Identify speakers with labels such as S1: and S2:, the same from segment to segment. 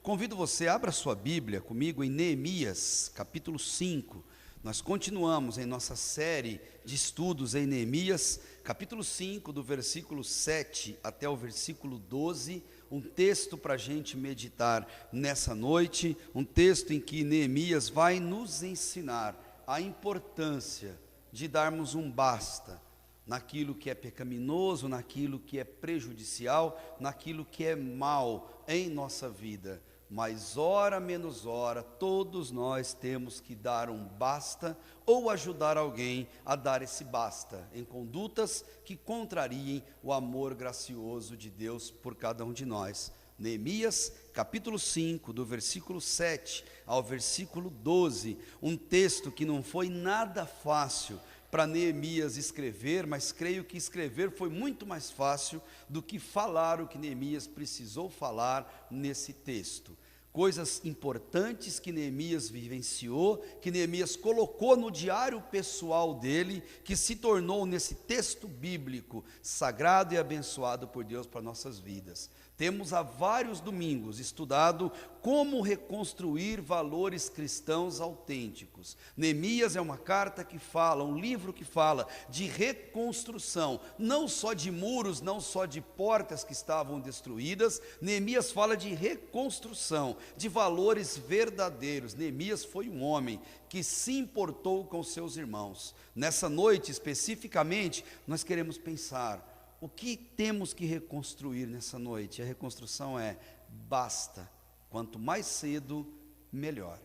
S1: Convido você, abra sua Bíblia comigo em Neemias, capítulo 5. Nós continuamos em nossa série de estudos em Neemias, capítulo 5, do versículo 7 até o versículo 12, um texto para a gente meditar nessa noite, um texto em que Neemias vai nos ensinar a importância de darmos um basta naquilo que é pecaminoso, naquilo que é prejudicial, naquilo que é mal em nossa vida. Mas hora menos hora, todos nós temos que dar um basta ou ajudar alguém a dar esse basta em condutas que contrariem o amor gracioso de Deus por cada um de nós. Neemias, capítulo 5, do versículo 7 ao versículo 12, um texto que não foi nada fácil para Neemias escrever, mas creio que escrever foi muito mais fácil do que falar o que Neemias precisou falar nesse texto. Coisas importantes que Neemias vivenciou, que Neemias colocou no diário pessoal dele, que se tornou nesse texto bíblico sagrado e abençoado por Deus para nossas vidas. Temos há vários domingos estudado como reconstruir valores cristãos autênticos. Neemias é uma carta que fala, um livro que fala de reconstrução, não só de muros, não só de portas que estavam destruídas. Neemias fala de reconstrução, de valores verdadeiros. Neemias foi um homem que se importou com seus irmãos. Nessa noite, especificamente, nós queremos pensar: o que temos que reconstruir nessa noite? A reconstrução é: basta, quanto mais cedo, melhor.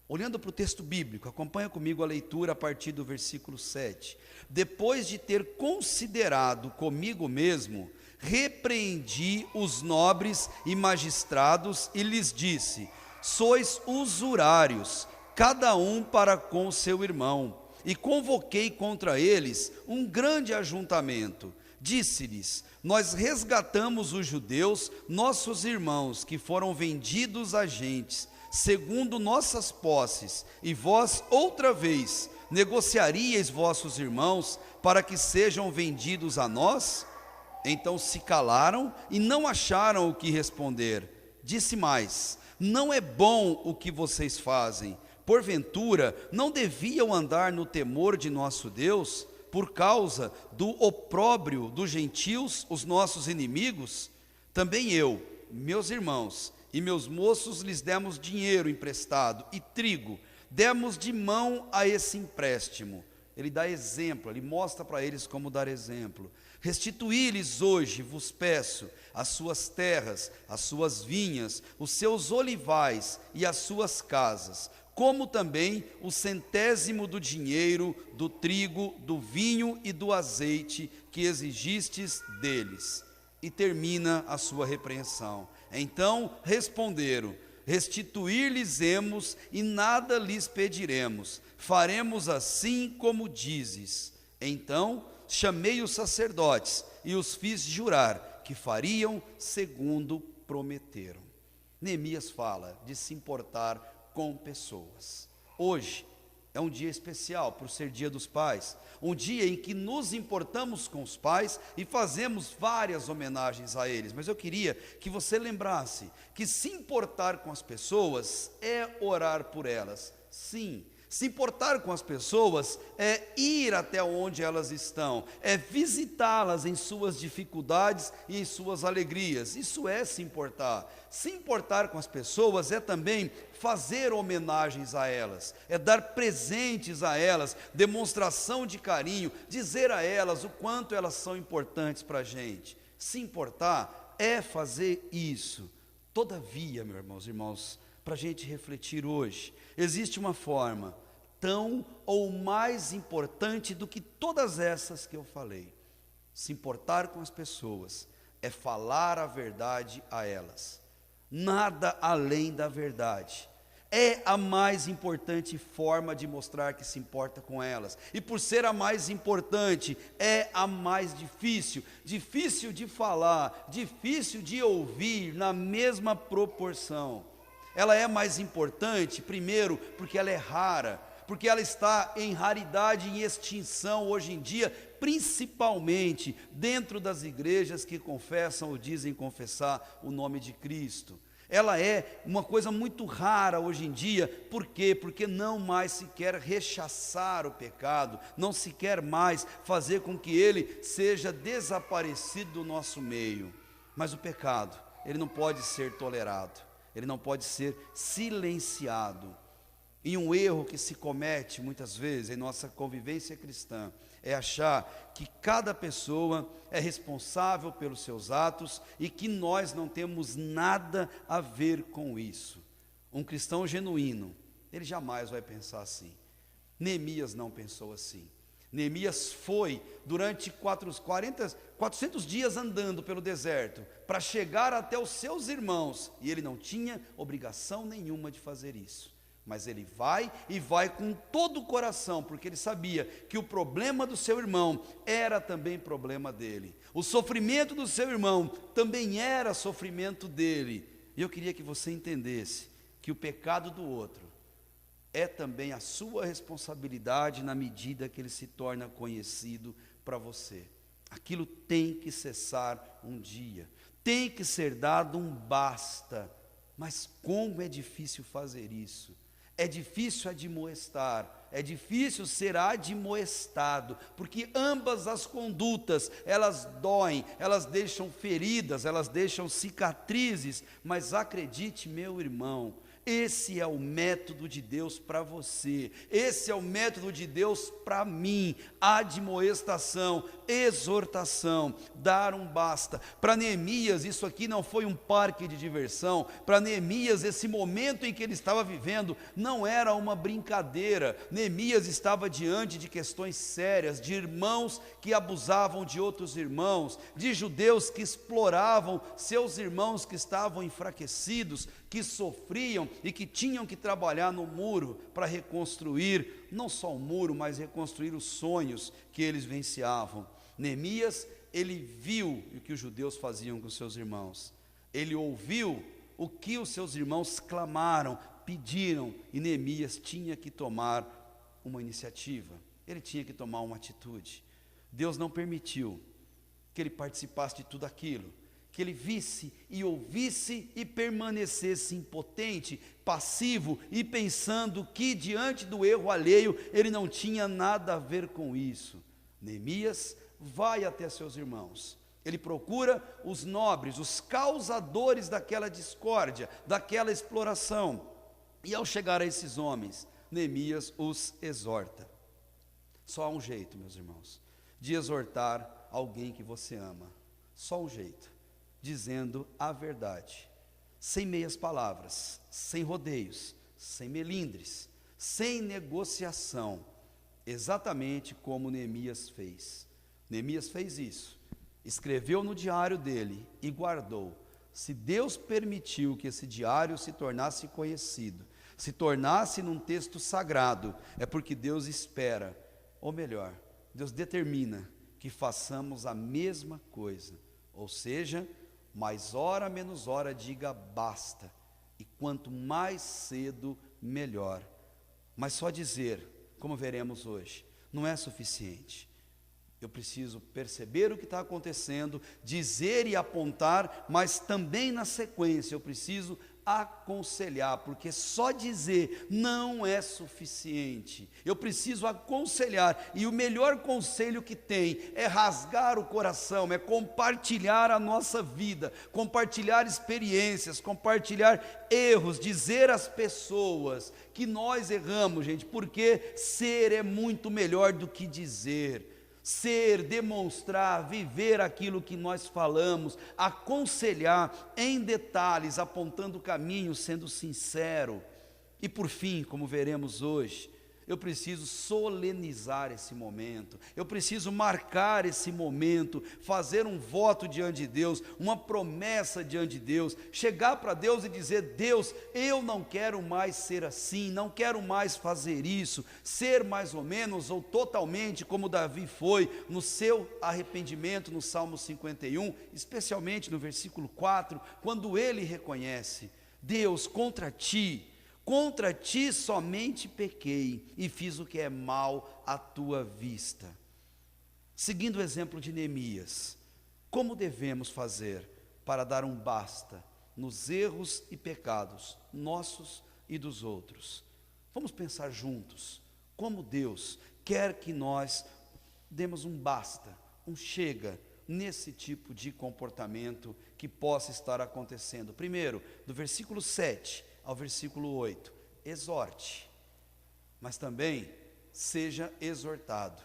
S1: Olhando para o texto bíblico, acompanha comigo a leitura a partir do versículo 7. Depois de ter considerado comigo mesmo, repreendi os nobres e magistrados e lhes disse: sois usurários, cada um para com seu irmão. E convoquei contra eles um grande ajuntamento. Disse-lhes: nós resgatamos os judeus, nossos irmãos, que foram vendidos a gentes, segundo nossas posses, e vós outra vez negociaríeis vossos irmãos para que sejam vendidos a nós? Então se calaram e não acharam o que responder. Disse mais: não é bom o que vocês fazem. Porventura não deviam andar no temor de nosso Deus, por causa do opróbrio dos gentios, os nossos inimigos? Também eu, meus irmãos e meus moços, lhes demos dinheiro emprestado e trigo, demos de mão a esse empréstimo. Ele dá exemplo, ele mostra para eles como dar exemplo. Restituí-lhes hoje, vos peço, as suas terras, as suas vinhas, os seus olivais e as suas casas, como também o 100º do dinheiro, do trigo, do vinho e do azeite que exigistes deles. E termina a sua repreensão. Então responderam: restituir-lhes-emos e nada lhes pediremos, faremos assim como dizes. Então chamei os sacerdotes e os fiz jurar que fariam segundo prometeram. Neemias fala de se importar com pessoas. Hoje é um dia especial por ser Dia dos Pais, um dia em que nos importamos com os pais e fazemos várias homenagens a eles. Mas eu queria que você lembrasse que se importar com as pessoas é orar por elas. Sim, se importar com as pessoas é ir até onde elas estão, é visitá-las em suas dificuldades e em suas alegrias. Isso é se importar. Se importar com as pessoas é também fazer homenagens a elas, é dar presentes a elas, demonstração de carinho, dizer a elas o quanto elas são importantes para a gente. Se importar é fazer isso. Todavia, meus irmãos, para a gente refletir hoje, existe uma forma tão ou mais importante do que todas essas que eu falei. Se importar com as pessoas é falar a verdade a elas, nada além da verdade. É a mais importante forma de mostrar que se importa com elas, e por ser a mais importante, é a mais difícil de falar, difícil de ouvir na mesma proporção. Ela é mais importante, primeiro, porque ela é rara, porque ela está em raridade e em extinção hoje em dia, principalmente dentro das igrejas que confessam ou dizem confessar o nome de Cristo. ela é uma coisa muito rara hoje em dia. Por quê? Porque não mais se quer rechaçar o pecado, não se quer mais fazer com que ele seja desaparecido do nosso meio. Mas o pecado, ele não pode ser tolerado, ele não pode ser silenciado. E um erro que se comete muitas vezes em nossa convivência cristã é achar que cada pessoa é responsável pelos seus atos e que nós não temos nada a ver com isso. Um cristão genuíno, ele jamais vai pensar assim. Neemias não pensou assim. Neemias foi durante 400 dias andando pelo deserto para chegar até os seus irmãos, e ele não tinha obrigação nenhuma de fazer isso. Mas ele vai e vai com todo o coração, porque ele sabia que o problema do seu irmão era também problema dele. O sofrimento do seu irmão também era sofrimento dele. E eu queria que você entendesse que o pecado do outro é também a sua responsabilidade na medida que ele se torna conhecido para você. Aquilo tem que cessar um dia, tem que ser dado um basta. Mas como é difícil fazer isso? É difícil admoestar, é difícil ser admoestado, porque ambas as condutas, elas doem, elas deixam feridas, elas deixam cicatrizes, mas acredite, meu irmão, esse é o método de Deus para você, esse é o método de Deus para mim: admoestação, exortação, dar um basta. Para Neemias, isso aqui não foi um parque de diversão. Para Neemias, esse momento em que ele estava vivendo não era uma brincadeira. Neemias estava diante de questões sérias, de irmãos que abusavam de outros irmãos, de judeus que exploravam seus irmãos que estavam enfraquecidos, que sofriam e que tinham que trabalhar no muro para reconstruir, não só o muro, mas reconstruir os sonhos que eles vivenciavam. Neemias, ele viu o que os judeus faziam com seus irmãos, ele ouviu o que os seus irmãos clamaram, pediram, e Neemias tinha que tomar uma iniciativa, ele tinha que tomar uma atitude. Deus não permitiu que ele participasse de tudo aquilo, que ele visse e ouvisse e permanecesse impotente, passivo e pensando que diante do erro alheio ele não tinha nada a ver com isso. Neemias vai até seus irmãos, ele procura os nobres, os causadores daquela discórdia, daquela exploração, e ao chegar a esses homens, Neemias os exorta. Só há um jeito, meus irmãos, de exortar alguém que você ama, só um jeito: dizendo a verdade, sem meias palavras, sem rodeios, sem melindres, sem negociação, exatamente como Neemias fez. Neemias fez isso, escreveu no diário dele e guardou. Se Deus permitiu que esse diário se tornasse conhecido, se tornasse num texto sagrado, é porque Deus espera, ou melhor, Deus determina que façamos a mesma coisa, ou seja, mais hora menos hora diga basta, e quanto mais cedo melhor. Mas só dizer, como veremos hoje, não é suficiente. Eu preciso perceber o que está acontecendo, dizer e apontar, mas também na sequência eu preciso aconselhar, porque só dizer não é suficiente. Eu preciso aconselhar, e o melhor conselho que tem é rasgar o coração, é compartilhar a nossa vida, compartilhar experiências, compartilhar erros, dizer às pessoas que nós erramos, gente, porque ser é muito melhor do que dizer. Ser, demonstrar, viver aquilo que nós falamos, aconselhar em detalhes, apontando o caminho, sendo sincero. E por fim, como veremos hoje, eu preciso solenizar esse momento, eu preciso marcar esse momento, fazer um voto diante de Deus, uma promessa diante de Deus, chegar para Deus e dizer: Deus, eu não quero mais ser assim, não quero mais fazer isso, ser mais ou menos ou totalmente como Davi foi no seu arrependimento no Salmo 51, especialmente no versículo 4, quando ele reconhece: Deus, contra ti somente pequei e fiz o que é mal à tua vista. Seguindo o exemplo de Neemias, como devemos fazer para dar um basta nos erros e pecados nossos e dos outros. Vamos pensar juntos como Deus quer que nós demos um basta, um chega nesse tipo de comportamento que possa estar acontecendo. Primeiro, do versículo 7 ao versículo 8, exorte, mas também seja exortado.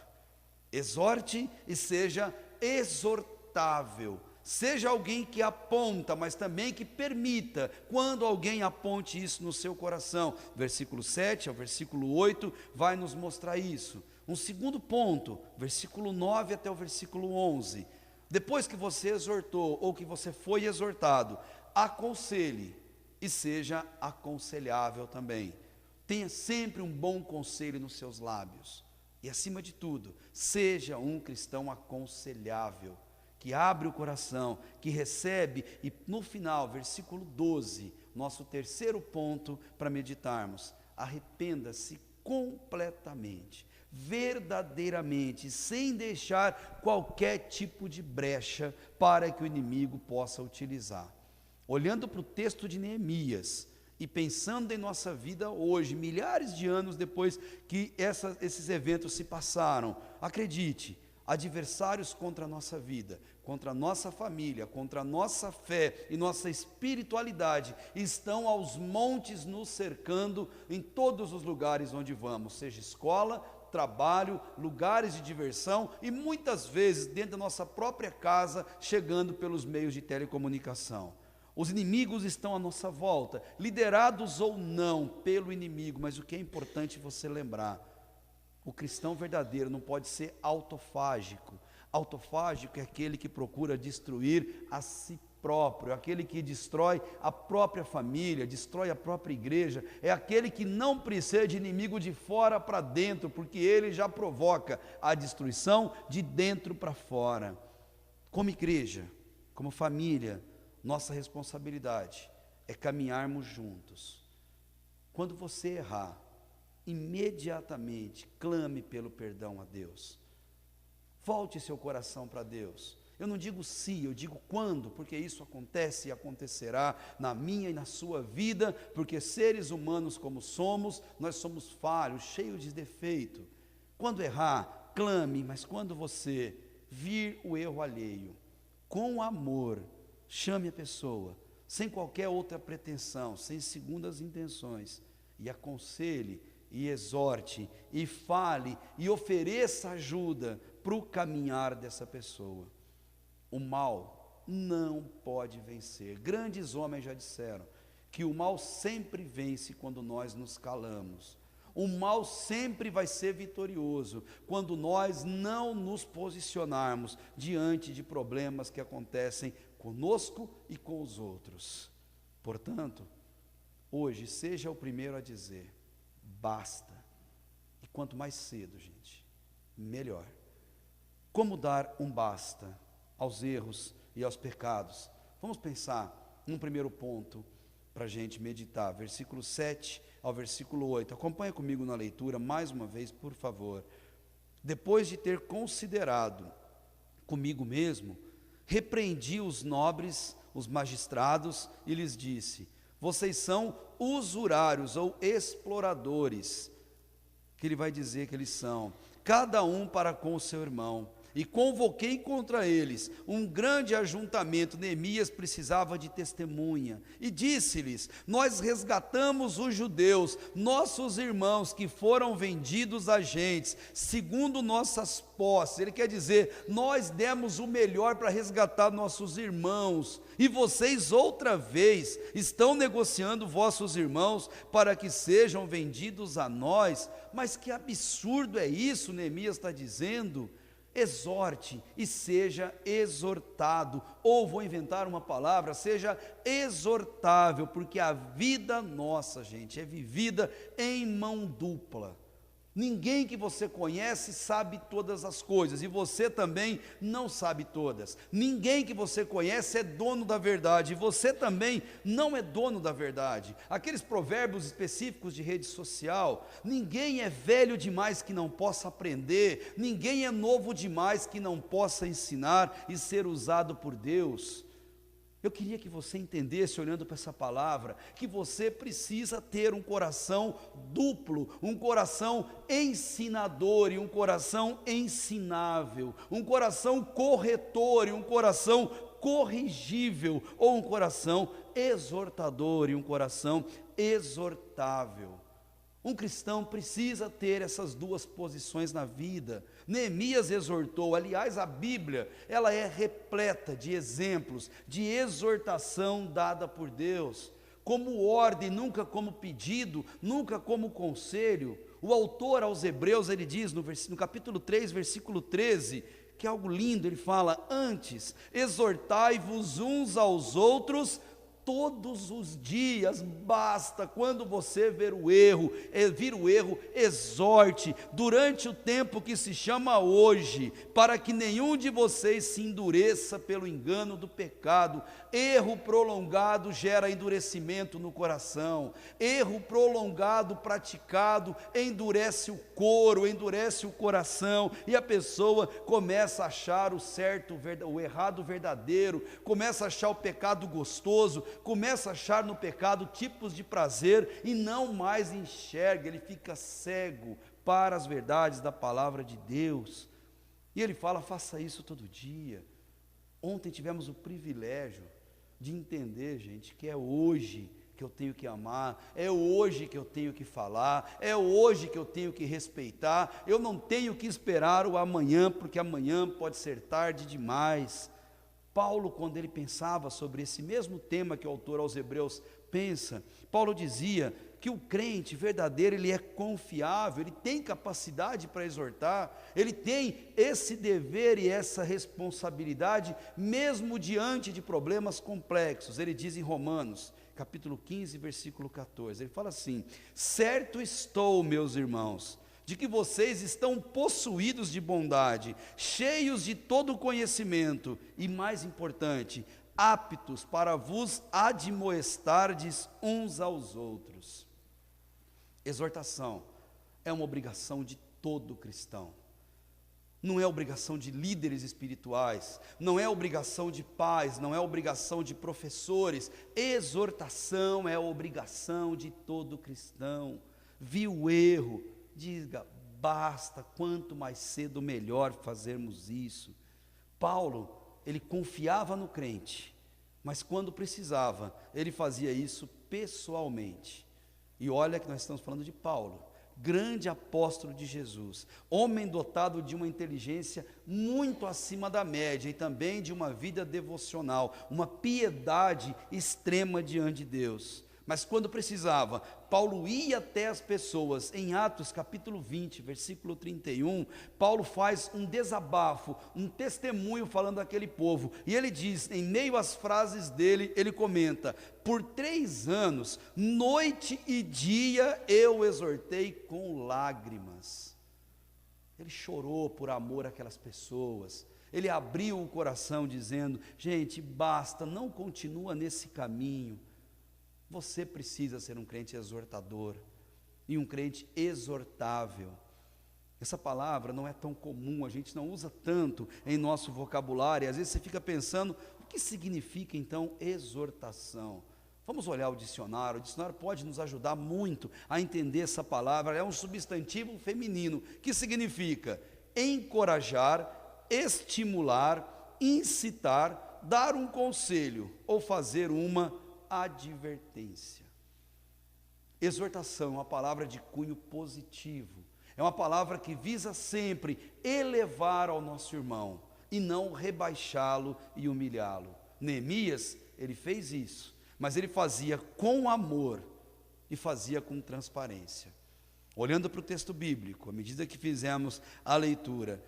S1: Exorte e seja exortável. Seja alguém que aponta, mas também que permita, quando alguém aponte isso no seu coração. Versículo 7 ao versículo 8 vai nos mostrar isso. Um segundo ponto, versículo 9 até o versículo 11. Depois que você exortou, ou que você foi exortado, aconselhe e seja aconselhável também. Tenha sempre um bom conselho nos seus lábios. E acima de tudo, seja um cristão aconselhável, que abre o coração, que recebe, e no final, versículo 12, nosso terceiro ponto para meditarmos: arrependa-se completamente, verdadeiramente, sem deixar qualquer tipo de brecha para que o inimigo possa utilizar. Olhando para o texto de Neemias e pensando em nossa vida hoje, milhares de anos depois que esses eventos se passaram, acredite, adversários contra a nossa vida, contra a nossa família, contra a nossa fé e nossa espiritualidade estão aos montes nos cercando em todos os lugares onde vamos, seja escola, trabalho, lugares de diversão e muitas vezes dentro da nossa própria casa, chegando pelos meios de telecomunicação. Os inimigos estão à nossa volta, liderados ou não pelo inimigo, mas o que é importante você lembrar: o cristão verdadeiro não pode ser autofágico. Autofágico é aquele que procura destruir a si próprio, aquele que destrói a própria família, destrói a própria igreja, é aquele que não precisa de inimigo de fora para dentro, porque ele já provoca a destruição de dentro para fora. Como igreja, como família, nossa responsabilidade é caminharmos juntos. Quando você errar, imediatamente clame pelo perdão a Deus. Volte seu coração para Deus. Eu não digo se, eu digo quando, porque isso acontece e acontecerá na minha e na sua vida, porque seres humanos como somos, nós somos falhos, cheios de defeito. Quando errar, clame, mas quando você vir o erro alheio, com amor, chame a pessoa, sem qualquer outra pretensão, sem segundas intenções, e aconselhe, e exorte, e fale, e ofereça ajuda para o caminhar dessa pessoa. O mal não pode vencer. Grandes homens já disseram que o mal sempre vence quando nós nos calamos. O mal sempre vai ser vitorioso quando nós não nos posicionarmos diante de problemas que acontecem conosco e com os outros. Portanto, hoje seja o primeiro a dizer: basta. E quanto mais cedo, gente, melhor. Como dar um basta aos erros e aos pecados? Vamos pensar num primeiro ponto para a gente meditar, versículo 7 ao versículo 8. Acompanha comigo na leitura, mais uma vez, por favor. Depois de ter considerado comigo mesmo, repreendi os nobres, os magistrados, e lhes disse: vocês são usurários ou exploradores, que ele vai dizer que eles são, cada um para com o seu irmão. E convoquei contra eles um grande ajuntamento. Neemias precisava de testemunha. E disse-lhes: nós resgatamos os judeus, nossos irmãos que foram vendidos a gentes, segundo nossas posses. Ele quer dizer, nós demos o melhor para resgatar nossos irmãos. E vocês outra vez estão negociando vossos irmãos para que sejam vendidos a nós. Mas que absurdo é isso, Neemias está dizendo. Exorte e seja exortado, ou vou inventar uma palavra, seja exortável, porque a vida nossa, gente, é vivida em mão dupla. Ninguém que você conhece sabe todas as coisas, e você também não sabe todas. Ninguém que você conhece é dono da verdade, e você também não é dono da verdade. Aqueles provérbios específicos de rede social: ninguém é velho demais que não possa aprender, ninguém é novo demais que não possa ensinar e ser usado por Deus. Eu queria que você entendesse, olhando para essa palavra, que você precisa ter um coração duplo, um coração ensinador e um coração ensinável, um coração corretor e um coração corrigível, ou um coração exortador e um coração exortável. Um cristão precisa ter essas duas posições na vida. Neemias exortou, aliás, a Bíblia, ela é repleta de exemplos de exortação dada por Deus, como ordem, nunca como pedido, nunca como conselho. O autor aos Hebreus, ele diz no capítulo 3, versículo 13, que é algo lindo, ele fala: antes, exortai-vos uns aos outros todos os dias, basta, quando você vir o erro, exorte, durante o tempo que se chama hoje, para que nenhum de vocês se endureça pelo engano do pecado. Erro prolongado gera endurecimento no coração, erro prolongado praticado endurece o couro, endurece o coração, e a pessoa começa a achar o certo, o errado verdadeiro, começa a achar o pecado gostoso, começa a achar no pecado tipos de prazer e não mais enxerga, ele fica cego para as verdades da palavra de Deus. E ele fala: faça isso todo dia. Ontem tivemos o privilégio de entender, gente, que é hoje que eu tenho que amar, é hoje que eu tenho que falar, é hoje que eu tenho que respeitar. Eu não tenho que esperar o amanhã, porque amanhã pode ser tarde demais. Paulo, quando ele pensava sobre esse mesmo tema que o autor aos Hebreus pensa, Paulo dizia que o crente verdadeiro, ele é confiável, ele tem capacidade para exortar, ele tem esse dever e essa responsabilidade, mesmo diante de problemas complexos. Ele diz em Romanos, capítulo 15, versículo 14, ele fala assim: certo estou, meus irmãos, de que vocês estão possuídos de bondade, cheios de todo conhecimento e, mais importante, aptos para vos admoestardes uns aos outros. Exortação é uma obrigação de todo cristão. Não é obrigação de líderes espirituais, não é obrigação de pais, não é obrigação de professores. Exortação é obrigação de todo cristão. Viu o erro, diga: basta, quanto mais cedo melhor fazermos isso. Paulo, ele confiava no crente, mas quando precisava, ele fazia isso pessoalmente. E olha que nós estamos falando de Paulo, grande apóstolo de Jesus, homem dotado de uma inteligência muito acima da média e também de uma vida devocional, uma piedade extrema diante de Deus. Mas quando precisava, Paulo ia até as pessoas. Em Atos capítulo 20, versículo 31, Paulo faz um desabafo, um testemunho falando daquele povo, e ele diz, em meio às frases dele, ele comenta: por 3 anos, noite e dia, eu exortei com lágrimas. Ele chorou por amor àquelas pessoas, ele abriu o coração dizendo: gente, basta, não continua nesse caminho. Você precisa ser um crente exortador e um crente exortável. Essa palavra não é tão comum, a gente não usa tanto em nosso vocabulário, e às vezes você fica pensando: o que significa então exortação? Vamos olhar o dicionário pode nos ajudar muito a entender essa palavra. É um substantivo feminino, que significa encorajar, estimular, incitar, dar um conselho ou fazer uma advertência. Exortação é uma palavra de cunho positivo, é uma palavra que visa sempre elevar ao nosso irmão e não rebaixá-lo e humilhá-lo. Neemias, ele fez isso, mas ele fazia com amor e fazia com transparência. Olhando para o texto bíblico, à medida que fizemos a leitura,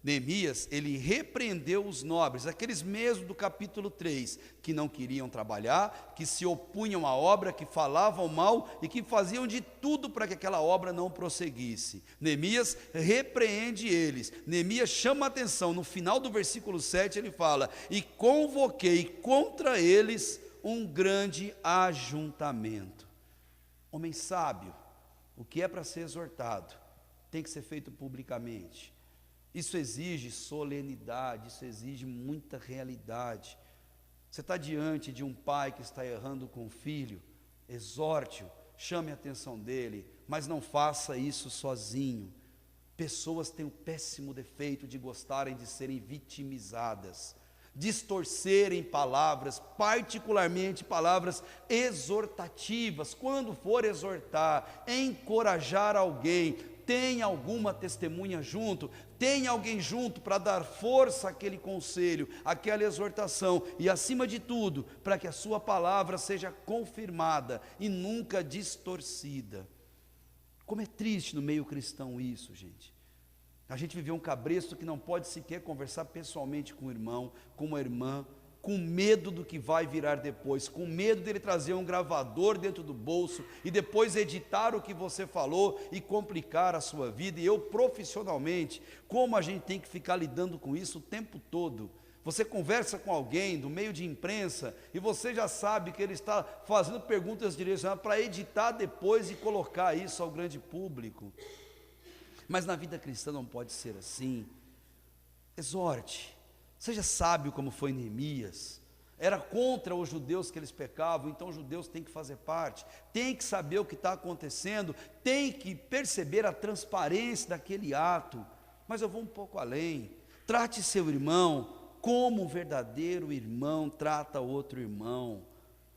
S1: Neemias, ele repreendeu os nobres, aqueles mesmos do capítulo 3, que não queriam trabalhar, que se opunham à obra, que falavam mal e que faziam de tudo para que aquela obra não prosseguisse. Neemias repreende eles. Neemias chama a atenção, no final do versículo 7 ele fala: e convoquei contra eles um grande ajuntamento. Homem sábio, o que é para ser exortado tem que ser feito publicamente. Isso exige solenidade, isso exige muita realidade. Você está diante de um pai que está errando com o filho, exorte-o, chame a atenção dele, mas não faça isso sozinho. Pessoas têm o péssimo defeito de gostarem de serem vitimizadas, distorcerem palavras, particularmente palavras exortativas. Quando for exortar, encorajar alguém, tenha alguma testemunha junto, tenha alguém junto para dar força àquele conselho, àquela exortação, e acima de tudo, para que a sua palavra seja confirmada e nunca distorcida. Como é triste no meio cristão isso, gente. A gente viveu um cabresto que não pode sequer conversar pessoalmente com o irmão, com uma irmã, com medo do que vai virar depois, com medo dele trazer um gravador dentro do bolso e depois editar o que você falou e complicar a sua vida. E eu profissionalmente, como a gente tem que ficar lidando com isso o tempo todo? Você conversa com alguém do meio de imprensa e você já sabe que ele está fazendo perguntas direcionadas para editar depois e colocar isso ao grande público. Mas na vida cristã não pode ser assim. Exorte, seja sábio como foi Neemias. Era contra os judeus que eles pecavam, então os judeus têm que fazer parte, têm que saber o que está acontecendo, têm que perceber a transparência daquele ato. Mas eu vou um pouco além. Trate seu irmão como um verdadeiro irmão trata outro irmão.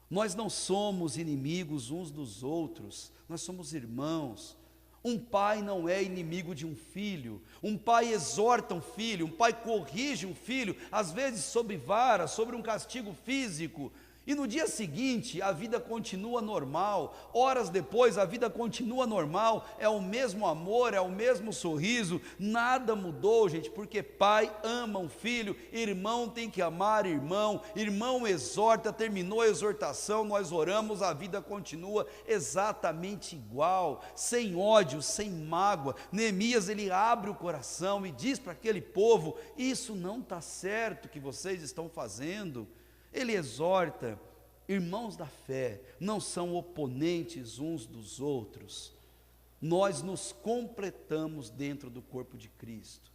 S1: Nós não somos inimigos uns dos outros, nós somos irmãos. Um pai não é inimigo de um filho, um pai exorta um filho, um pai corrige um filho, às vezes sobre vara, sobre um castigo físico, e no dia seguinte a vida continua normal, horas depois a vida continua normal, é o mesmo amor, é o mesmo sorriso, nada mudou, gente, porque pai ama um filho, irmão tem que amar irmão, irmão exorta, terminou a exortação, nós oramos, a vida continua exatamente igual, sem ódio, sem mágoa. Neemias, ele abre o coração e diz para aquele povo: isso não está certo que vocês estão fazendo. Ele exorta: irmãos da fé não são oponentes uns dos outros, nós nos completamos dentro do corpo de Cristo,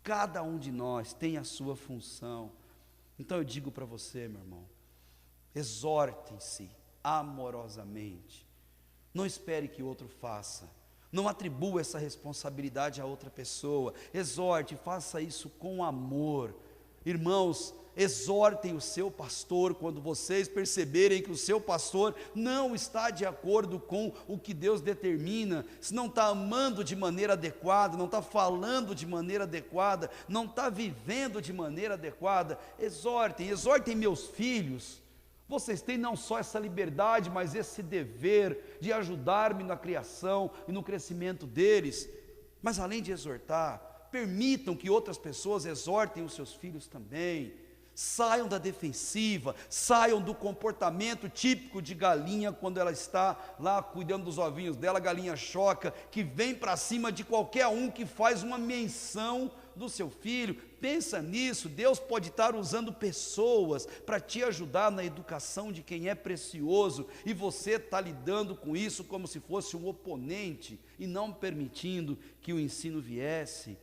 S1: cada um de nós tem a sua função. Então eu digo para você, meu irmão, exortem-se amorosamente, não espere que outro faça, não atribua essa responsabilidade a outra pessoa, exorte, faça isso com amor. Irmãos, exortem o seu pastor quando vocês perceberem que o seu pastor não está de acordo com o que Deus determina, se não está amando de maneira adequada, não está falando de maneira adequada, não está vivendo de maneira adequada. Exortem meus filhos. Vocês têm não só essa liberdade, mas esse dever de ajudar-me na criação e no crescimento deles, mas além de exortar, permitam que outras pessoas exortem os seus filhos também. Saiam da defensiva, saiam do comportamento típico de galinha quando ela está lá cuidando dos ovinhos dela, a galinha choca, que vem para cima de qualquer um que faz uma menção do seu filho. Pensa nisso, Deus pode estar usando pessoas para te ajudar na educação de quem é precioso, e você está lidando com isso como se fosse um oponente, e não permitindo que o ensino viesse.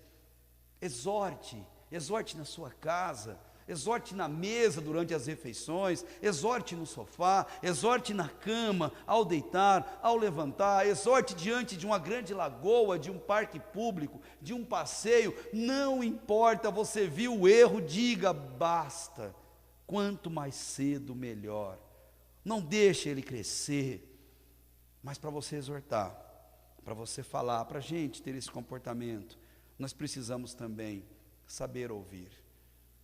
S1: Exorte na sua casa, exorte na mesa durante as refeições, exorte no sofá, exorte na cama, ao deitar, ao levantar, exorte diante de uma grande lagoa, de um parque público, de um passeio, não importa, você viu o erro, diga basta, quanto mais cedo melhor, não deixe ele crescer, mas para você exortar, para você falar, para a gente ter esse comportamento, nós precisamos também saber ouvir,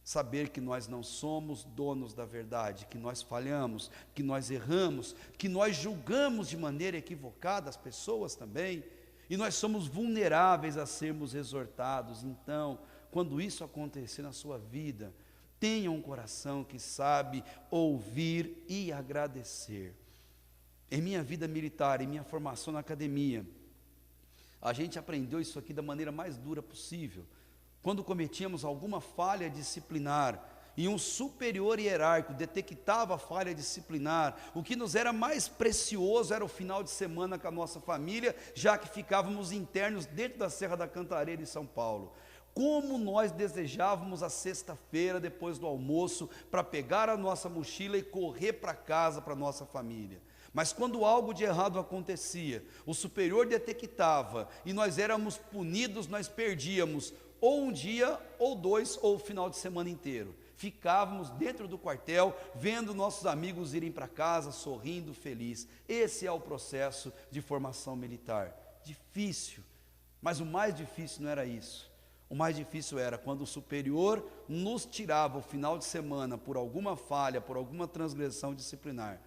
S1: saber que nós não somos donos da verdade, que nós falhamos, que nós erramos, que nós julgamos de maneira equivocada as pessoas também, e nós somos vulneráveis a sermos exortados. Então, quando isso acontecer na sua vida, tenha um coração que sabe ouvir e agradecer. Em minha vida militar, em minha formação na academia, a gente aprendeu isso aqui da maneira mais dura possível. Quando cometíamos alguma falha disciplinar e um superior hierárquico detectava a falha disciplinar, o que nos era mais precioso era o final de semana com a nossa família, já que ficávamos internos dentro da Serra da Cantareira em São Paulo. Como nós desejávamos a sexta-feira depois do almoço para pegar a nossa mochila e correr para casa, para a nossa família. Mas quando algo de errado acontecia, o superior detectava e nós éramos punidos, nós perdíamos ou um dia, ou dois, ou o final de semana inteiro. Ficávamos dentro do quartel, vendo nossos amigos irem para casa, sorrindo, feliz. Esse é o processo de formação militar. Difícil, mas o mais difícil não era isso. O mais difícil era quando o superior nos tirava o final de semana por alguma falha, por alguma transgressão disciplinar.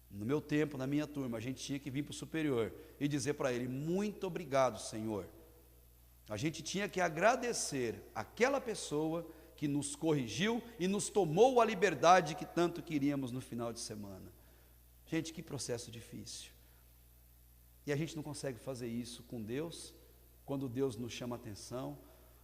S1: No meu tempo, na minha turma, a gente tinha que vir para o superior e dizer para ele: muito obrigado, Senhor. A gente tinha que agradecer aquela pessoa que nos corrigiu e nos tomou a liberdade que tanto queríamos no final de semana. Gente, que processo difícil. E a gente não consegue fazer isso com Deus, quando Deus nos chama a atenção,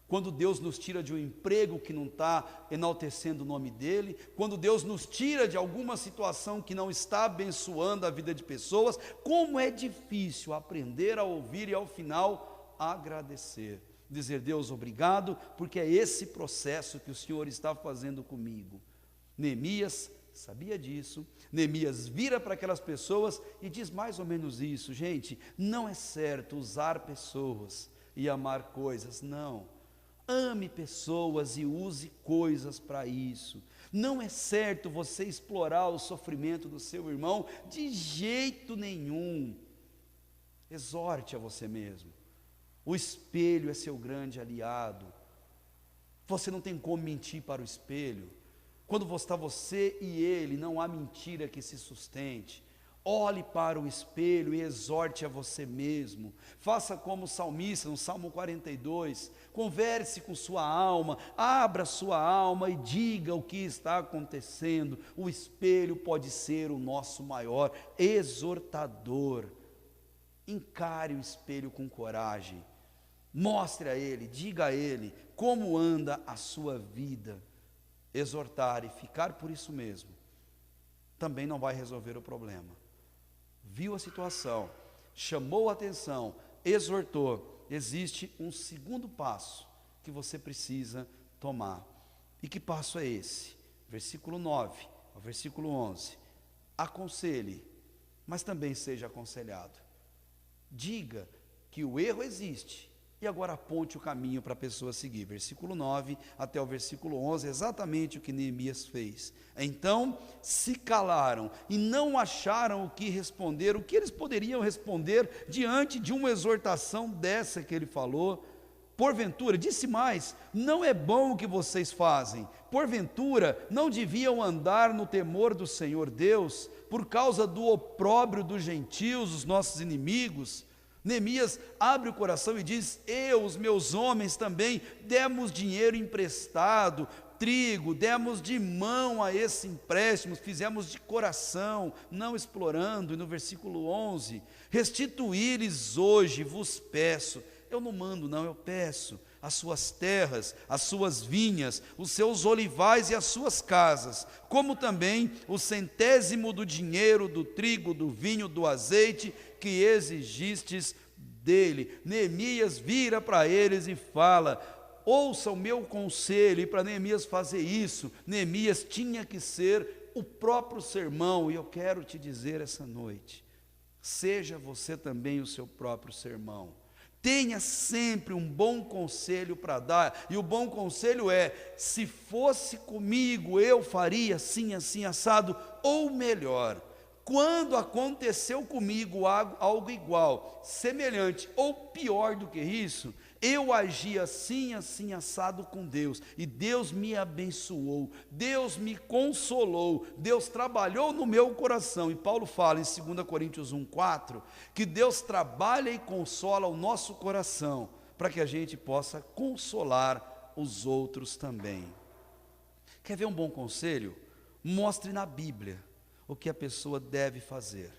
S1: quando Deus nos tira de um emprego que não está enaltecendo o nome dEle, quando Deus nos tira de alguma situação que não está abençoando a vida de pessoas. Como é difícil aprender a ouvir e ao final agradecer, dizer: Deus, obrigado, porque é esse processo que o Senhor está fazendo comigo. Neemias sabia disso. Neemias vira para aquelas pessoas e diz mais ou menos isso: gente, não é certo usar pessoas e amar coisas, não. Ame pessoas e use coisas para isso. Não é certo você explorar o sofrimento do seu irmão de jeito nenhum. Exorte a você mesmo. O espelho é seu grande aliado. Você não tem como mentir para o espelho. Quando está você e ele, não há mentira que se sustente. Olhe para o espelho e exorte a você mesmo. Faça como o salmista, no Salmo 42, converse com sua alma, abra sua alma e diga o que está acontecendo. O espelho pode ser o nosso maior exortador. Encare o espelho com coragem. Mostre a ele, diga a ele como anda a sua vida. Exortar e ficar por isso mesmo também não vai resolver o problema. Viu a situação, chamou a atenção, exortou. Existe um segundo passo que você precisa tomar. E que passo é esse? Versículo 9 ao versículo 11. Aconselhe, mas também seja aconselhado. Diga que o erro existe e agora aponte o caminho para a pessoa seguir. Versículo 9 até o versículo 11, exatamente o que Neemias fez. Então se calaram e não acharam o que responder. O que eles poderiam responder diante de uma exortação dessa que ele falou? Porventura, disse mais: não é bom o que vocês fazem. Porventura, não deviam andar no temor do Senhor Deus, por causa do opróbrio dos gentios, os nossos inimigos? Neemias abre o coração e diz: eu, os meus homens também, demos dinheiro emprestado, trigo, demos de mão a esse empréstimo, fizemos de coração, não explorando. E no versículo 11, restituí-lhes hoje, vos peço. Eu não mando não, eu peço as suas terras, as suas vinhas, os seus olivais e as suas casas, como também o 100º do dinheiro, do trigo, do vinho, do azeite, que exigistes dele. Neemias vira para eles e fala: ouça o meu conselho. E para Neemias fazer isso, Neemias tinha que ser o próprio sermão. E eu quero te dizer essa noite: seja você também o seu próprio sermão. Tenha sempre um bom conselho para dar, e o bom conselho é: se fosse comigo eu faria assim, assim, assado, ou melhor. Quando aconteceu comigo algo igual, semelhante ou pior do que isso, eu agi assim, assim, assado com Deus, e Deus me abençoou, Deus me consolou, Deus trabalhou no meu coração. E Paulo fala em 2 Coríntios 1,4, que Deus trabalha e consola o nosso coração, para que a gente possa consolar os outros também. Quer ver um bom conselho? Mostre na Bíblia o que a pessoa deve fazer,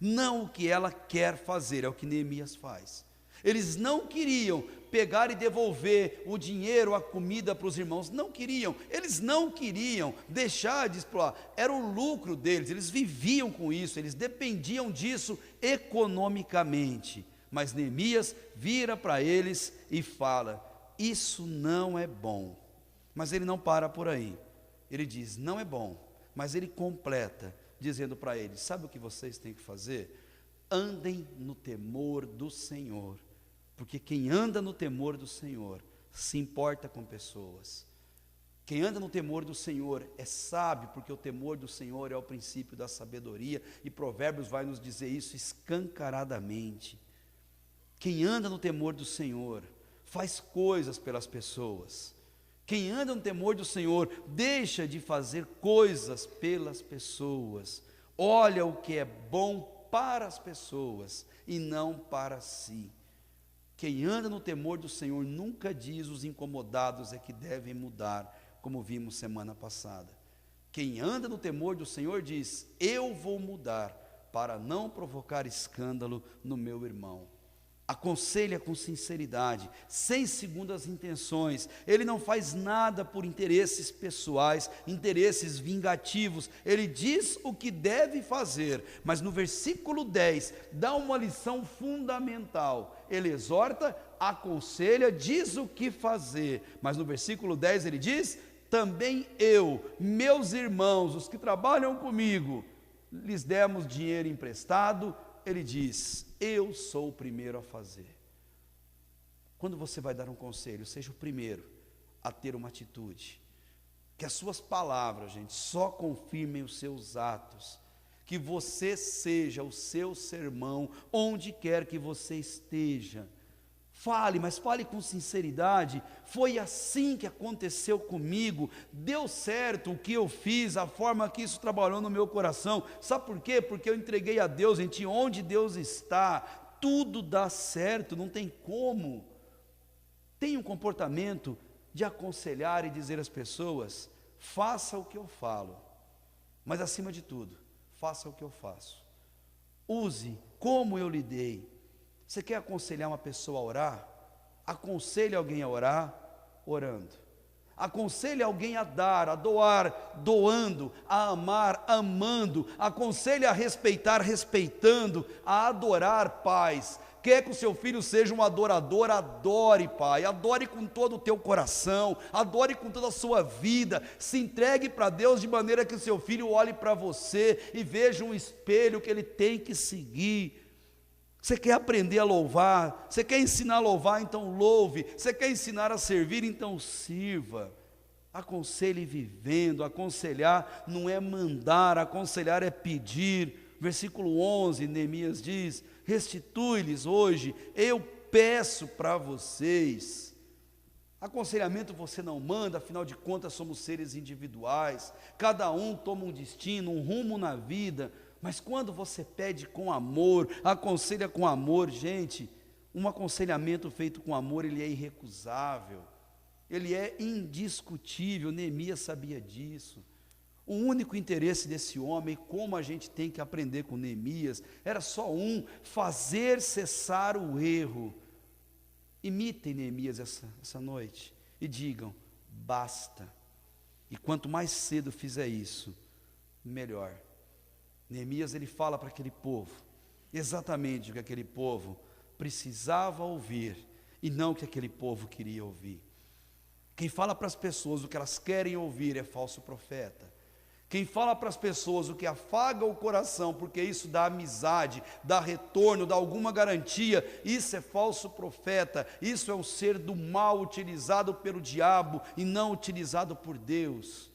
S1: não o que ela quer fazer. É o que Neemias faz. Eles não queriam pegar e devolver o dinheiro, a comida para os irmãos, não queriam, eles não queriam deixar de explorar, era o lucro deles, eles viviam com isso, eles dependiam disso economicamente. Mas Neemias vira para eles e fala: isso não é bom. Mas ele não para por aí. Ele diz, não é bom, mas ele completa, dizendo para eles, sabe o que vocês têm que fazer? Andem no temor do Senhor, porque quem anda no temor do Senhor se importa com pessoas. Quem anda no temor do Senhor é sábio, porque o temor do Senhor é o princípio da sabedoria, e Provérbios vai nos dizer isso escancaradamente. Quem anda no temor do Senhor faz coisas pelas pessoas. Quem anda no temor do Senhor deixa de fazer coisas pelas pessoas. Olha o que é bom para as pessoas e não para si. Quem anda no temor do Senhor nunca diz os incomodados é que devem mudar, como vimos semana passada. Quem anda no temor do Senhor diz, eu vou mudar para não provocar escândalo no meu irmão. Aconselha com sinceridade, sem segundas intenções. Ele não faz nada por interesses pessoais, interesses vingativos. Ele diz o que deve fazer, mas no versículo 10 dá uma lição fundamental. Ele exorta, aconselha, diz o que fazer, mas no versículo 10 ele diz, também eu, meus irmãos, os que trabalham comigo, lhes demos dinheiro emprestado. Ele diz, eu sou o primeiro a fazer. Quando você vai dar um conselho, seja o primeiro a ter uma atitude. Que as suas palavras, gente, só confirmem os seus atos. Que você seja o seu sermão, onde quer que você esteja. Fale, mas fale com sinceridade. Foi assim que aconteceu comigo. Deu certo o que eu fiz, a forma que isso trabalhou no meu coração. Sabe por quê? Porque eu entreguei a Deus, gente. Onde Deus está, tudo dá certo, não tem como. Tenha um comportamento de aconselhar e dizer às pessoas, faça o que eu falo. Mas acima de tudo, faça o que eu faço. Use como eu lhe dei. Você quer aconselhar uma pessoa a orar? Aconselhe alguém a orar, orando. Aconselhe alguém a dar, a doar, doando, a amar, amando. Aconselhe a respeitar, respeitando, a adorar, pais. Quer que o seu filho seja um adorador? Adore, pai. Adore com todo o teu coração, adore com toda a sua vida. Se entregue para Deus de maneira que o seu filho olhe para você e veja um espelho que ele tem que seguir. Você quer aprender a louvar? Você quer ensinar a louvar? Então louve. Você quer ensinar a servir? Então sirva. Aconselhe vivendo. Aconselhar não é mandar, aconselhar é pedir. Versículo 11, Neemias diz, restitui-lhes hoje, eu peço para vocês. Aconselhamento você não manda, afinal de contas somos seres individuais. Cada um toma um destino, um rumo na vida. Mas quando você pede com amor, aconselha com amor, gente, um aconselhamento feito com amor, ele é irrecusável, ele é indiscutível. Neemias sabia disso. O único interesse desse homem, como a gente tem que aprender com Neemias, era só um, fazer cessar o erro. Imitem Neemias essa noite e digam, basta. E quanto mais cedo fizer isso, melhor. Neemias ele fala para aquele povo, exatamente o que aquele povo precisava ouvir, e não o que aquele povo queria ouvir. Quem fala para as pessoas o que elas querem ouvir é falso profeta. Quem fala para as pessoas o que afaga o coração, porque isso dá amizade, dá retorno, dá alguma garantia, isso é falso profeta, isso é um ser do mal utilizado pelo diabo e não utilizado por Deus.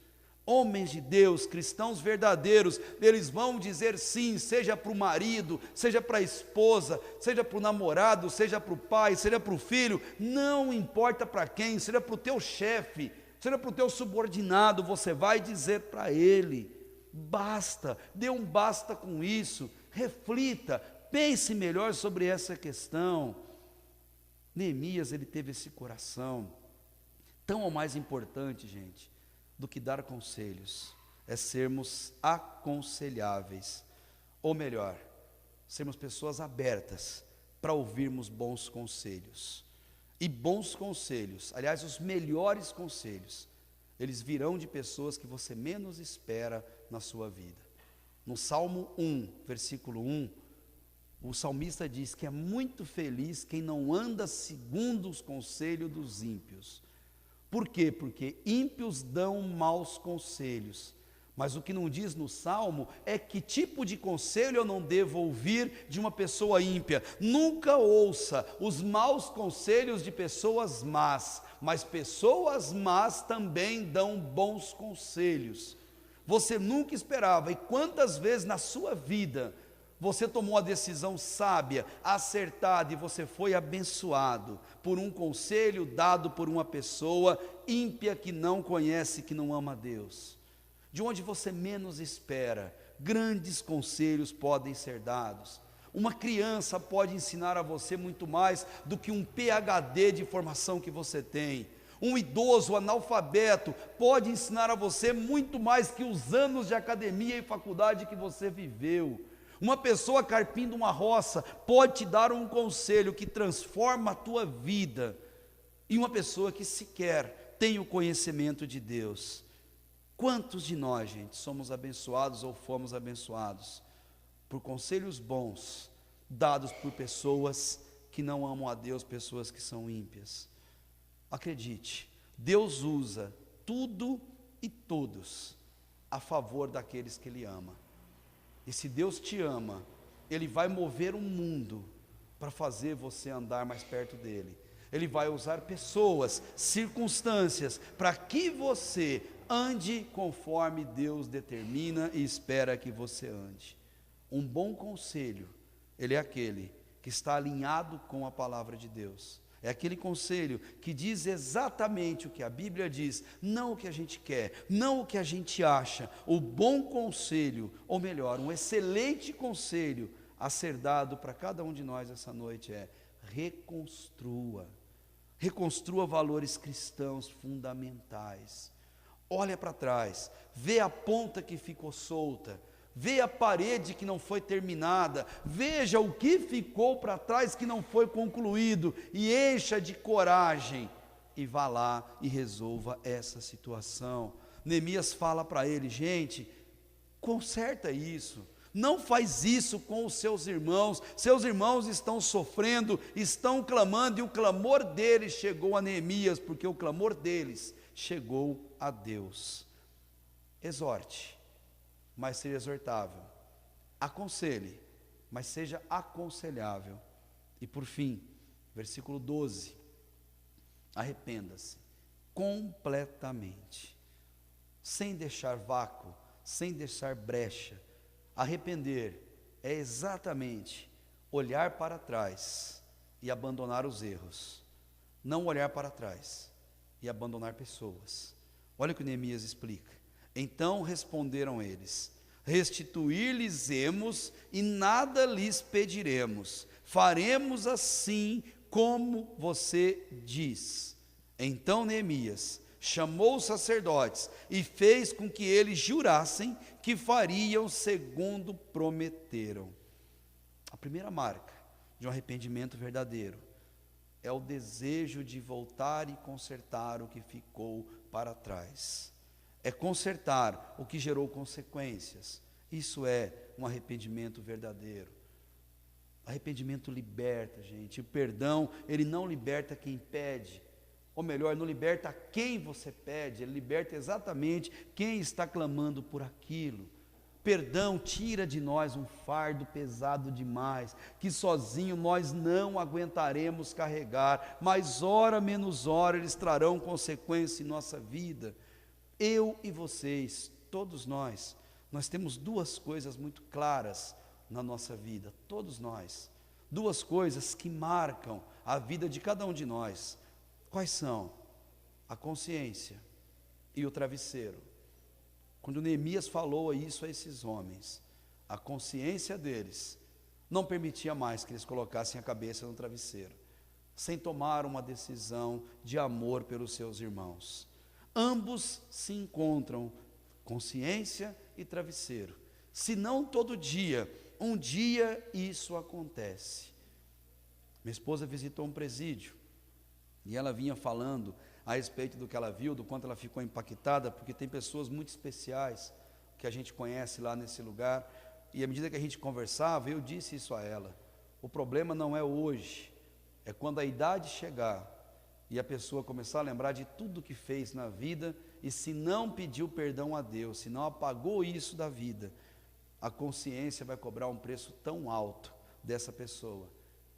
S1: Homens de Deus, cristãos verdadeiros, eles vão dizer sim, seja para o marido, seja para a esposa, seja para o namorado, seja para o pai, seja para o filho, não importa para quem, seja para o teu chefe, seja para o teu subordinado, você vai dizer para ele, basta, dê um basta com isso, reflita, pense melhor sobre essa questão. Neemias, ele teve esse coração, tão ou mais importante, gente, do que dar conselhos, é sermos aconselháveis, ou melhor, sermos pessoas abertas para ouvirmos bons conselhos. E bons conselhos, aliás, os melhores conselhos, eles virão de pessoas que você menos espera na sua vida. No Salmo 1, versículo 1, o salmista diz que é muito feliz quem não anda segundo os conselhos dos ímpios. Por quê? Porque ímpios dão maus conselhos. Mas o que não diz no Salmo é que tipo de conselho eu não devo ouvir de uma pessoa ímpia. Nunca ouça os maus conselhos de pessoas más, mas pessoas más também dão bons conselhos. Você nunca esperava, e quantas vezes na sua vida você tomou a decisão sábia, acertada, e você foi abençoado por um conselho dado por uma pessoa ímpia que não conhece, que não ama a Deus. De onde você menos espera, grandes conselhos podem ser dados. Uma criança pode ensinar a você muito mais do que um PhD de formação que você tem. Um idoso analfabeto pode ensinar a você muito mais que os anos de academia e faculdade que você viveu. Uma pessoa carpindo uma roça pode te dar um conselho que transforma a tua vida. E uma pessoa que sequer tem o conhecimento de Deus. Quantos de nós, gente, somos abençoados ou fomos abençoados por conselhos bons, dados por pessoas que não amam a Deus, pessoas que são ímpias? Acredite, Deus usa tudo e todos a favor daqueles que Ele ama. E se Deus te ama, Ele vai mover um mundo para fazer você andar mais perto dEle. Ele vai usar pessoas, circunstâncias, para que você ande conforme Deus determina e espera que você ande. Um bom conselho, ele é aquele que está alinhado com a palavra de Deus. É aquele conselho que diz exatamente o que a Bíblia diz, não o que a gente quer, não o que a gente acha. O bom conselho, ou melhor, um excelente conselho a ser dado para cada um de nós essa noite é: reconstrua. Reconstrua valores cristãos fundamentais. Olha para trás, vê a ponta que ficou solta, vê a parede que não foi terminada, veja o que ficou para trás que não foi concluído e encha de coragem e vá lá e resolva essa situação. Neemias fala para ele: gente, conserta isso. Não faz isso com os seus irmãos estão sofrendo, estão clamando, e o clamor deles chegou a Neemias, porque o clamor deles chegou a Deus. Exorte, mas seja exortável. Aconselhe, mas seja aconselhável. E por fim, versículo 12: arrependa-se completamente, sem deixar vácuo, sem deixar brecha. Arrepender é exatamente olhar para trás e abandonar os erros, não olhar para trás e abandonar pessoas. Olha o que Neemias explica: então responderam eles: restituir-lhes-emos e nada lhes pediremos, faremos assim como você diz. Então Neemias chamou os sacerdotes e fez com que eles jurassem que fariam segundo prometeram. A primeira marca de um arrependimento verdadeiro é o desejo de voltar e consertar o que ficou para trás. É consertar o que gerou consequências. Isso é um arrependimento verdadeiro. Arrependimento liberta, gente. O perdão, ele não liberta quem pede, ou melhor, não liberta quem você pede, ele liberta exatamente quem está clamando por aquilo. Perdão tira de nós um fardo pesado demais, que sozinho nós não aguentaremos carregar, mas hora menos hora eles trarão consequência em nossa vida. Eu e vocês, todos nós temos duas coisas muito claras na nossa vida, todos nós, duas coisas que marcam a vida de cada um de nós. Quais são? A consciência e o travesseiro. Quando Neemias falou isso a esses homens, a consciência deles não permitia mais que eles colocassem a cabeça no travesseiro, sem tomar uma decisão de amor pelos seus irmãos. Ambos se encontram, consciência e travesseiro. Se não todo dia, um dia isso acontece. Minha esposa visitou um presídio, e ela vinha falando a respeito do que ela viu, do quanto ela ficou impactada, porque tem pessoas muito especiais que a gente conhece lá nesse lugar, e à medida que a gente conversava, eu disse isso a ela: O problema não é hoje, é quando a idade chegar e a pessoa começar a lembrar de tudo que fez na vida, e se não pediu perdão a Deus, se não apagou isso da vida, a consciência vai cobrar um preço tão alto dessa pessoa.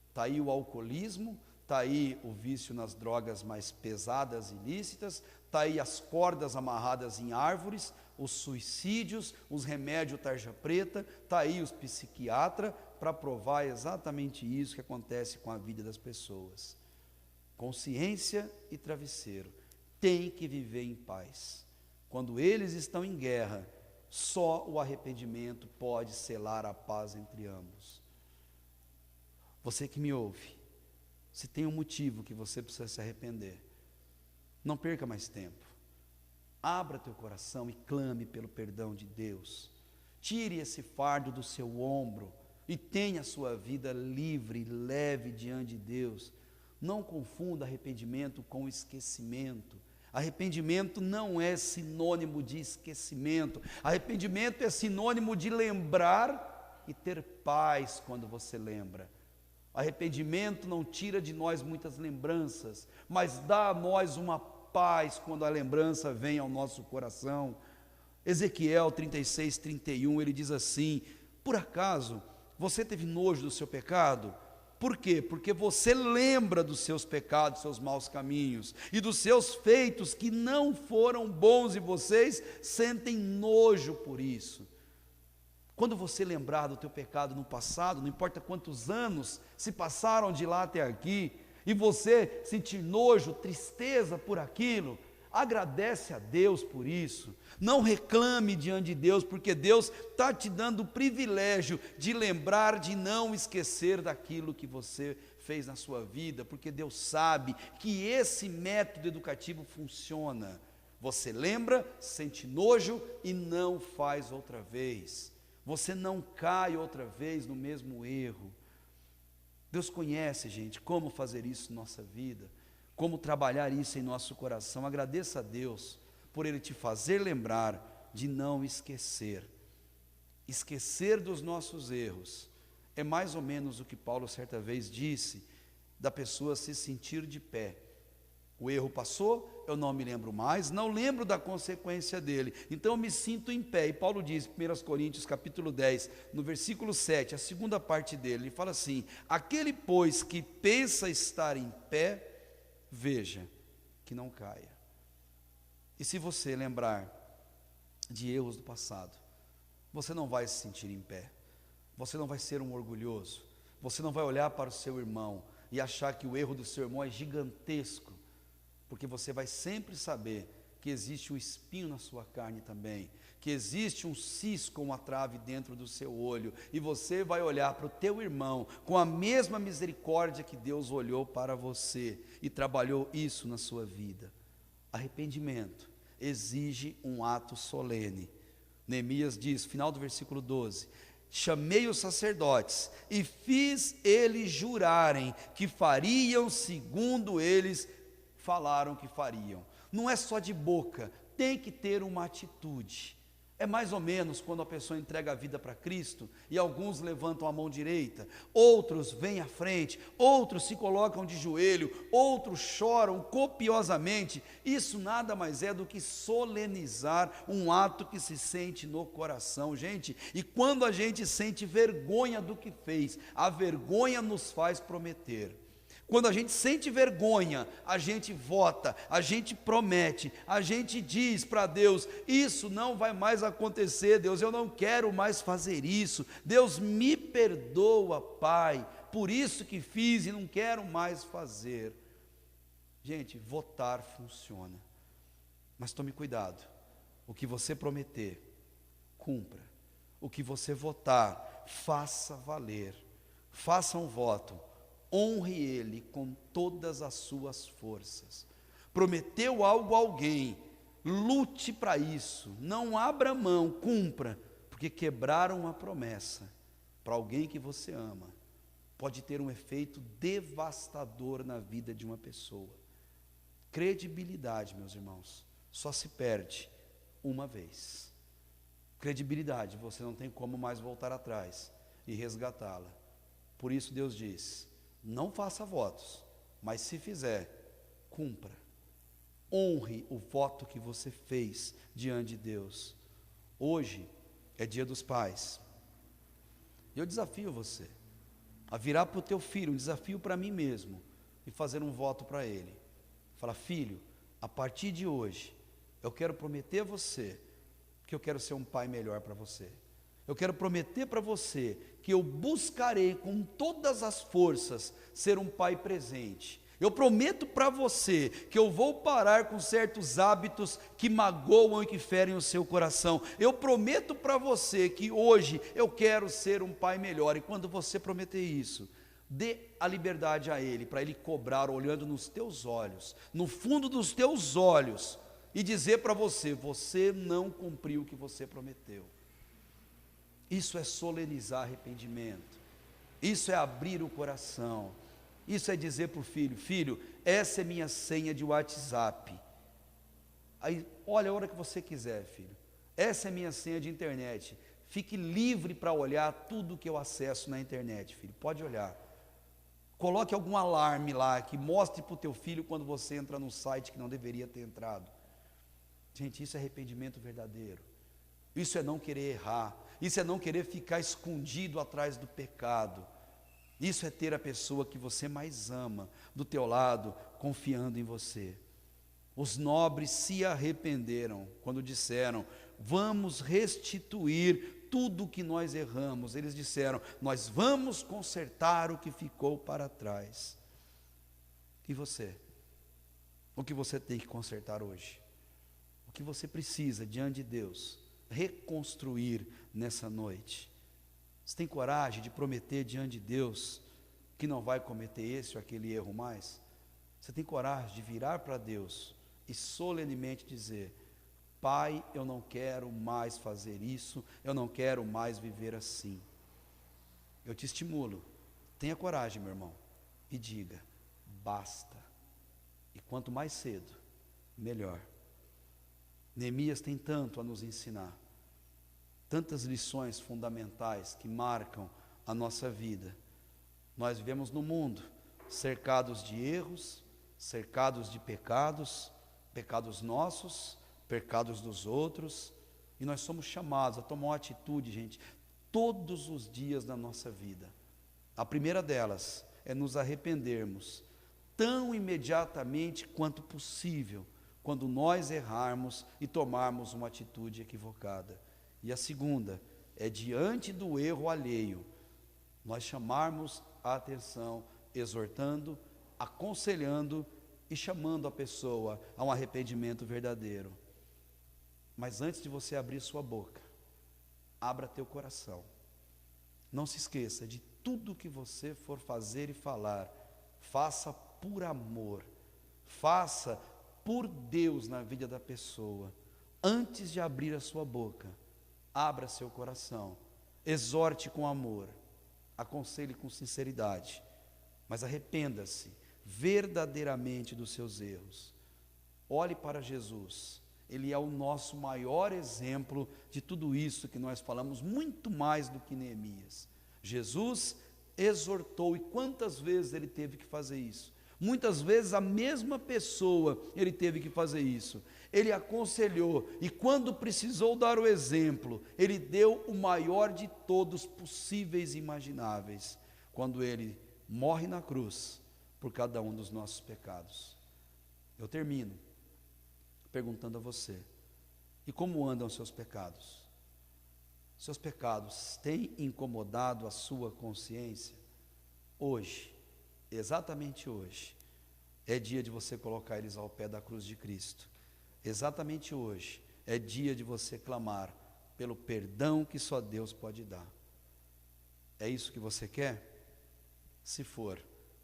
S1: Está aí o alcoolismo, está aí o vício nas drogas mais pesadas e ilícitas, está aí as cordas amarradas em árvores, os suicídios, os remédios tarja preta, está aí os psiquiatras, para provar exatamente isso que acontece com a vida das pessoas. Consciência e travesseiro têm que viver em paz. Quando eles estão em guerra, só o arrependimento pode selar a paz entre ambos. Você que me ouve, se tem um motivo que você precisa se arrepender, não perca mais tempo. Abra teu coração e clame pelo perdão de Deus. Tire esse fardo do seu ombro e tenha a sua vida livre e leve diante de Deus. Não confunda arrependimento com esquecimento. Arrependimento não é sinônimo de esquecimento. Arrependimento é sinônimo de lembrar e ter paz quando você lembra. Arrependimento não tira de nós muitas lembranças, mas dá a nós uma paz quando a lembrança vem ao nosso coração. Ezequiel 36, 31, ele diz assim: por acaso você teve nojo do seu pecado? Por quê? Porque você lembra dos seus pecados, seus maus caminhos, e dos seus feitos que não foram bons, e vocês sentem nojo por isso. Quando você lembrar do teu pecado no passado, não importa quantos anos se passaram de lá até aqui, e você sentir nojo, tristeza por aquilo, agradece a Deus por isso. Não reclame diante de Deus, porque Deus está te dando o privilégio de lembrar, de não esquecer daquilo que você fez na sua vida, porque Deus sabe que esse método educativo funciona. Você lembra, sente nojo e não faz outra vez. Você não cai outra vez no mesmo erro. Deus conhece, gente, como fazer isso na nossa vida, como trabalhar isso em nosso coração. Agradeça a Deus por Ele te fazer lembrar de não esquecer. Esquecer dos nossos erros é mais ou menos o que Paulo certa vez disse, da pessoa se sentir de pé. O erro passou, eu não me lembro mais, não lembro da consequência dele, então eu me sinto em pé. E Paulo diz, em 1 Coríntios capítulo 10, no versículo 7, a segunda parte dele, ele fala assim: aquele, pois, que pensa estar em pé, veja que não caia. E se você lembrar de erros do passado, você não vai se sentir em pé, você não vai ser um orgulhoso, você não vai olhar para o seu irmão e achar que o erro do seu irmão é gigantesco, porque você vai sempre saber que existe um espinho na sua carne também, que existe um cisco, uma trave dentro do seu olho, e você vai olhar para o teu irmão com a mesma misericórdia que Deus olhou para você e trabalhou isso na sua vida. Arrependimento exige um ato solene. Neemias diz, final do versículo 12: chamei os sacerdotes e fiz eles jurarem que fariam segundo eles falaram que fariam. Não é só de boca, tem que ter uma atitude. É mais ou menos quando a pessoa entrega a vida para Cristo e alguns levantam a mão direita, outros vêm à frente, outros se colocam de joelho, outros choram copiosamente. Isso nada mais é do que solenizar um ato que se sente no coração, gente. E quando a gente sente vergonha do que fez, a vergonha nos faz prometer. Quando a gente sente vergonha, a gente vota, a gente promete, a gente diz para Deus: isso não vai mais acontecer, Deus, eu não quero mais fazer isso, Deus me perdoa, Pai, por isso que fiz e não quero mais fazer. Gente, votar funciona, mas tome cuidado, o que você prometer, cumpra, o que você votar, faça valer, faça um voto, honre ele com todas as suas forças. Prometeu algo a alguém, lute para isso, não abra mão, cumpra, porque quebrar uma promessa para alguém que você ama pode ter um efeito devastador na vida de uma pessoa. Credibilidade, meus irmãos, só se perde uma vez. Credibilidade, você não tem como mais voltar atrás e resgatá-la. Por isso Deus diz: não faça votos, mas se fizer, cumpra. Honre o voto que você fez diante de Deus. Hoje é dia dos pais. Eu desafio você a virar para o teu filho, um desafio para mim mesmo, e fazer um voto para ele. Fala: filho, a partir de hoje, eu quero prometer a você que eu quero ser um pai melhor para você. Eu quero prometer para você que eu buscarei com todas as forças ser um pai presente. Eu prometo para você que eu vou parar com certos hábitos que magoam e que ferem o seu coração. Eu prometo para você que hoje eu quero ser um pai melhor. E quando você prometer isso, dê a liberdade a ele, para ele cobrar olhando nos teus olhos, no fundo dos teus olhos, e dizer para você: você não cumpriu o que você prometeu. Isso é solenizar arrependimento. Isso é abrir o coração. Isso é dizer para o filho: filho, essa é minha senha de WhatsApp. Aí, olha a hora que você quiser, filho. Essa é minha senha de internet. Fique livre para olhar tudo que eu acesso na internet, filho. Pode olhar. Coloque algum alarme lá que mostre para o teu filho quando você entra num site que não deveria ter entrado. Gente, isso é arrependimento verdadeiro. Isso é não querer errar. Isso é não querer ficar escondido atrás do pecado. Isso é ter a pessoa que você mais ama do teu lado, confiando em você. Os nobres se arrependeram quando disseram: vamos restituir tudo o que nós erramos. Eles disseram: nós vamos consertar o que ficou para trás. E você? O que você tem que consertar hoje? O que você precisa diante de Deus reconstruir nessa noite? Você tem coragem de prometer diante de Deus que não vai cometer esse ou aquele erro mais? Você tem coragem de virar para Deus e solenemente dizer: Pai, eu não quero mais fazer isso, eu não quero mais viver assim. Eu te estimulo, tenha coragem, meu irmão, e diga: basta. E quanto mais cedo, melhor. Neemias tem tanto a nos ensinar, tantas lições fundamentais que marcam a nossa vida. Nós vivemos no mundo cercados de erros, cercados de pecados, pecados nossos, pecados dos outros, e nós somos chamados a tomar uma atitude, gente, todos os dias da nossa vida. A primeira delas é nos arrependermos tão imediatamente quanto possível quando nós errarmos e tomarmos uma atitude equivocada. E a segunda é, diante do erro alheio, nós chamarmos a atenção, exortando, aconselhando e chamando a pessoa a um arrependimento verdadeiro. Mas antes de você abrir sua boca, abra teu coração. Não se esqueça de tudo que você for fazer e falar, faça por amor, faça por Deus na vida da pessoa. Antes de abrir a sua boca, abra seu coração, exorte com amor, aconselhe com sinceridade, mas arrependa-se verdadeiramente dos seus erros. Olhe para Jesus, Ele é o nosso maior exemplo de tudo isso que nós falamos, muito mais do que Neemias. Jesus exortou, e quantas vezes Ele teve que fazer isso? Muitas vezes a mesma pessoa Ele teve que fazer isso. Ele aconselhou, e quando precisou dar o exemplo, Ele deu o maior de todos possíveis e imagináveis, quando Ele morre na cruz por cada um dos nossos pecados. Eu termino perguntando a você: e como andam os seus pecados? Seus pecados têm incomodado a sua consciência? Hoje, exatamente hoje, é dia de você colocar eles ao pé da cruz de Cristo. Exatamente hoje é dia de você clamar pelo perdão que só Deus pode dar. É isso que você quer? Se for,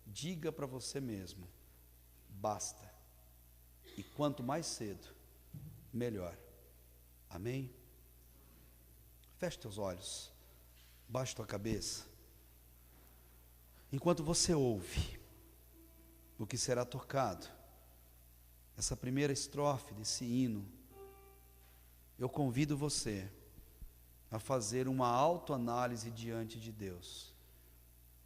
S1: diga para você mesmo: basta. E quanto mais cedo, melhor. Amém? Feche teus olhos, baixe tua cabeça. Enquanto você ouve o que será tocado, essa primeira estrofe desse hino, eu convido você a fazer uma autoanálise diante de Deus.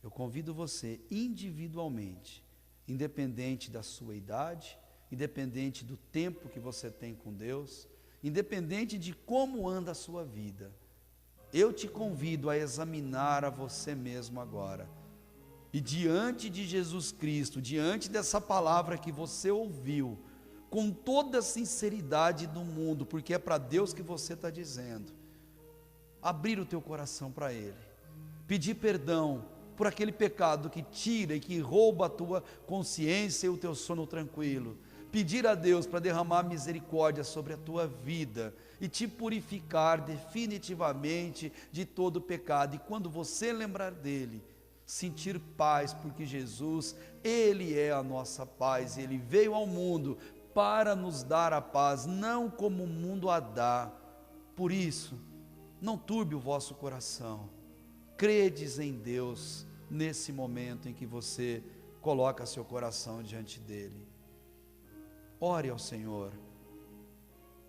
S1: Eu convido você individualmente, independente da sua idade, independente do tempo que você tem com Deus, independente de como anda a sua vida, eu te convido a examinar a você mesmo agora. E diante de Jesus Cristo, diante dessa palavra que você ouviu, com toda a sinceridade do mundo, porque é para Deus que você está dizendo, abrir o teu coração para Ele, pedir perdão por aquele pecado que tira e que rouba a tua consciência e o teu sono tranquilo, pedir a Deus para derramar misericórdia sobre a tua vida e te purificar definitivamente de todo pecado, e quando você lembrar dele, sentir paz, porque Jesus, Ele é a nossa paz, Ele veio ao mundo para nos dar a paz, não como o mundo a dá. Por isso, não turbe o vosso coração, credes em Deus nesse momento em que você coloca seu coração diante dEle. Ore ao Senhor,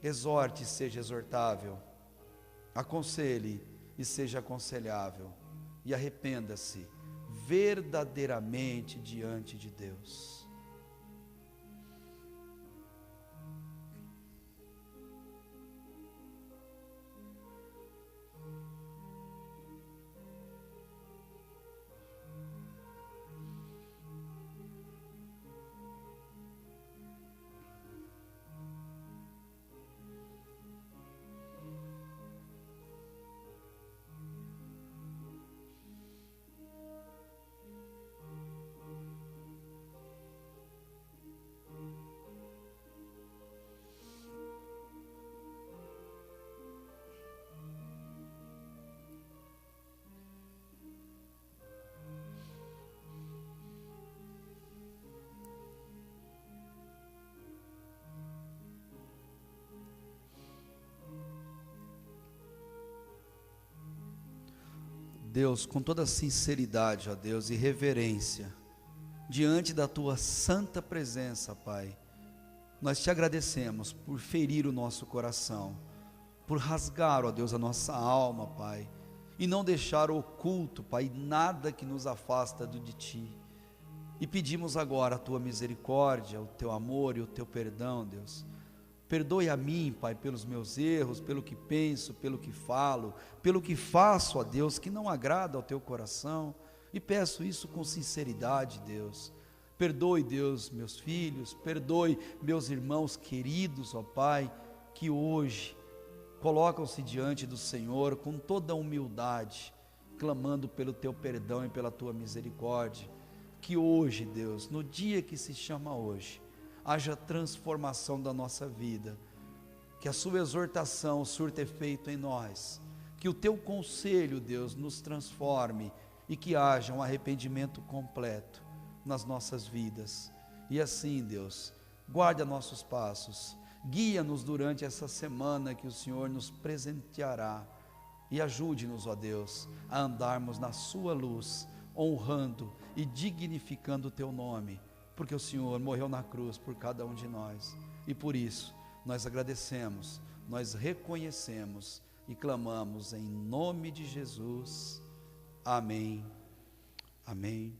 S1: exorte e seja exortável, aconselhe e seja aconselhável, e arrependa-se verdadeiramente diante de Deus. Deus, com toda sinceridade, ó Deus, e reverência, diante da Tua santa presença, Pai, nós te agradecemos por ferir o nosso coração, por rasgar, ó Deus, a nossa alma, Pai, e não deixar oculto, Pai, nada que nos afasta de Ti, e pedimos agora a Tua misericórdia, o Teu amor e o Teu perdão, Deus. Perdoe a mim, Pai, pelos meus erros, pelo que penso, pelo que falo, pelo que faço, ó Deus, que não agrada ao Teu coração, e peço isso com sinceridade, Deus. Perdoe, Deus, meus filhos, perdoe meus irmãos queridos, ó Pai, que hoje colocam-se diante do Senhor com toda a humildade, clamando pelo Teu perdão e pela Tua misericórdia. Que hoje, Deus, no dia que se chama hoje, haja transformação da nossa vida, que a sua exortação surta efeito em nós, que o teu conselho, Deus, nos transforme e que haja um arrependimento completo nas nossas vidas. E assim, Deus, guarda nossos passos, guia-nos durante essa semana que o Senhor nos presenteará e ajude-nos, ó Deus, a andarmos na sua luz, honrando e dignificando o teu nome, porque o Senhor morreu na cruz por cada um de nós, e por isso nós agradecemos, nós reconhecemos e clamamos em nome de Jesus. Amém, amém.